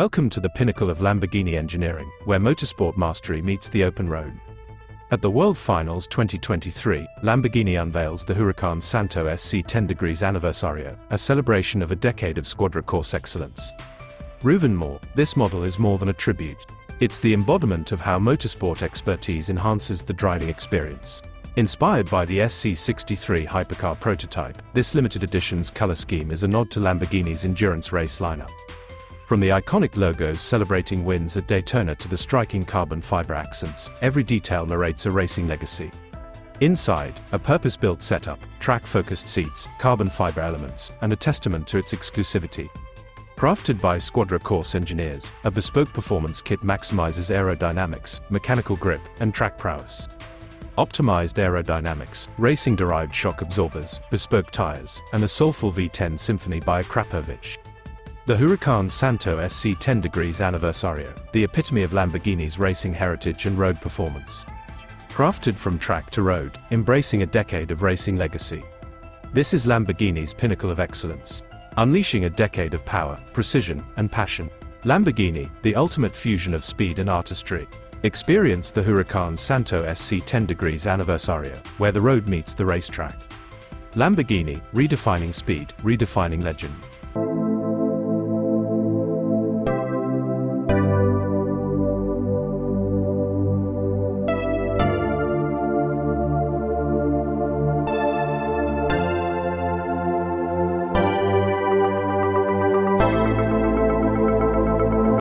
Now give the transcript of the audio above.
Welcome to the pinnacle of Lamborghini engineering, where motorsport mastery meets the open road. At the World Finals 2023, Lamborghini unveils the Huracán STO SC 10 degrees Anniversario, a celebration of a decade of Squadra Corse excellence. Even more, this model is more than a tribute. It's the embodiment of how motorsport expertise enhances the driving experience. Inspired by the SC63 hypercar prototype, this limited edition's color scheme is a nod to Lamborghini's endurance race lineup. From the iconic logos celebrating wins at Daytona to the striking carbon fiber accents, every detail narrates a racing legacy. Inside, a purpose-built setup, track-focused seats, carbon fiber elements, and a testament to its exclusivity. Crafted by Squadra Corse engineers, a bespoke performance kit maximizes aerodynamics, mechanical grip, and track prowess. Optimized aerodynamics, racing-derived shock absorbers, bespoke tires, and a soulful V10 symphony by Akrapovic. The Huracán STO SC 10 degrees Anniversario, the epitome of Lamborghini's racing heritage and road performance. Crafted from track to road, embracing a decade of racing legacy. This is Lamborghini's pinnacle of excellence. Unleashing a decade of power, precision, and passion. Lamborghini, the ultimate fusion of speed and artistry. Experience the Huracán STO SC 10 degrees Anniversario, where the road meets the racetrack. Lamborghini, redefining speed, redefining legend.